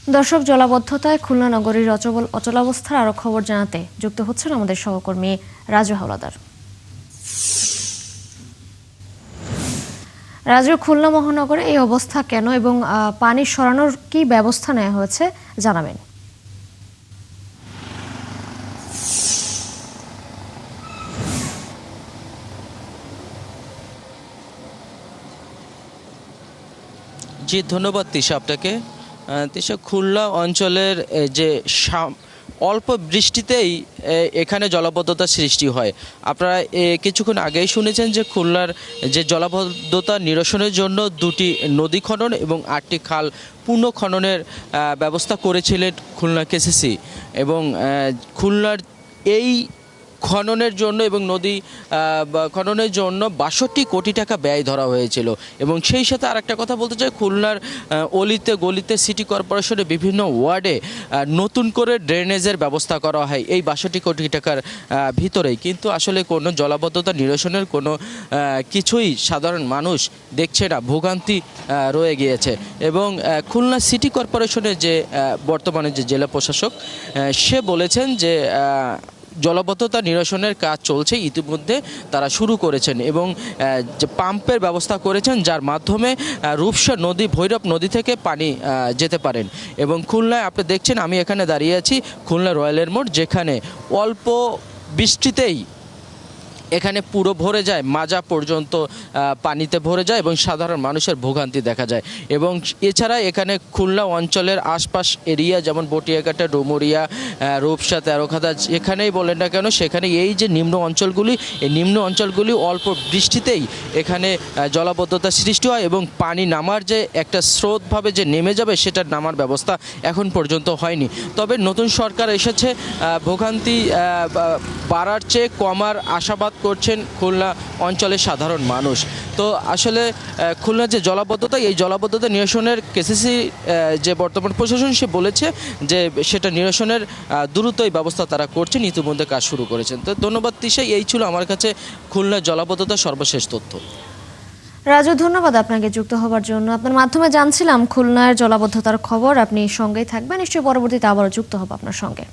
দর্শক, জলাবদ্ধতায় খুলনা নগরীর অচলাবস্থার আরো খবর জানাতে যুক্ত হচ্ছেন আমাদের সহকর্মী রাজু হাওলাদার। রাজু, খুলনা মহানগরে এই অবস্থা কেন এবং পানি সরানোর কি ব্যবস্থা নেওয়া হয়েছে জানাবেন। জি, ধন্যবাদ তিশা আপনাকে। তিশা, খুলনা অঞ্চলের যে অল্প বৃষ্টিতেই এখানে জলাবদ্ধতার সৃষ্টি হয়। আপনারা কিছুক্ষণ আগেই শুনেছেন যে খুলনার যে জলাবদ্ধতা নিরসনের জন্য 2টি নদী খনন এবং 8টি খাল পূর্ণ খননের ব্যবস্থা করেছিলেন খুলনা কেসিসি। এবং খুলনার এই খননের জন্য এবং নদী খননের জন্য 62 কোটি টাকা ব্যয় ধরা হয়েছিল। এবং সেই সাথে আরেকটা কথা বলতে চাই, খুলনার অলিতে গলিতে সিটি কর্পোরেশনের বিভিন্ন ওয়ার্ডে নতুন করে ড্রেনেজের ব্যবস্থা করা হয় এই 62 কোটি টাকার ভিতরেই। কিন্তু আসলে কোনো জলাবদ্ধতা নিরসনের কোনো কিছুই সাধারণ মানুষ দেখছে না, ভোগান্তি রয়ে গিয়েছে। এবং খুলনা সিটি কর্পোরেশনের যে বর্তমানে যে জেলা প্রশাসক, সে বলেছেন যে জলাবদ্ধতা নিরসনের কাজ চলছে, ইতিমধ্যে তারা শুরু করেছেন এবং যে পাম্পের ব্যবস্থা করেছেন, যার মাধ্যমে রূপসা নদী, ভৈরব নদী থেকে পানি যেতে পারেন। এবং খুলনায় আপনি দেখছেন, আমি এখানে দাঁড়িয়ে আছি খুলনা রয়্যালের মোড়, যেখানে অল্প বৃষ্টিতেই এখানে পুরো ভরে যায়, মাজা পর্যন্ত পানিতে ভরে যায় এবং সাধারণ মানুষের ভোগান্তি দেখা যায়। এবং এছাড়া এখানে খুলনা অঞ্চলের আশপাশ এরিয়া যেমন বটিয়াঘাটা, ডুমুরিয়া, রূপসা, তেরোখাদা, যেখানেই বলেন না কেন, সেখানে এই যে নিম্ন অঞ্চলগুলি, এই নিম্ন অঞ্চলগুলি অল্প বৃষ্টিতেই এখানে জলাবদ্ধতার সৃষ্টি হয় এবং পানি নামার যে একটা স্রোতভাবে যে নেমে যাবে, সেটার নামার ব্যবস্থা এখন পর্যন্ত হয়নি। তবে নতুন সরকার এসেছে, ভোগান্তি বাড়ার চেয়ে কমার আশাবাদ করছেন খুলনা অঞ্চলের সাধারণ মানুষ। তো আসলে খুলনার যে জলাবদ্ধতা, এই জলাবদ্ধতা নিরসনের কেসিসি যে বর্তমান প্রশাসন, সে বলেছে যে সেটা নিরসনের দ্রুতই ব্যবস্থা তারা করছেন, ইতিমধ্যে কাজ শুরু করেছেন। তো ধন্যবাদ তিশা, এই ছিল আমার কাছে খুলনার জলাবদ্ধতার সর্বশেষ তথ্য। রাজু, ধন্যবাদ আপনাকে যুক্ত হবার জন্য। আপনার মাধ্যমে জানছিলাম খুলনার জলাবদ্ধতার খবর। আপনি সঙ্গেই থাকবেন, নিশ্চয়ই পরবর্তীতে আবারও যুক্ত হব আপনার সঙ্গে।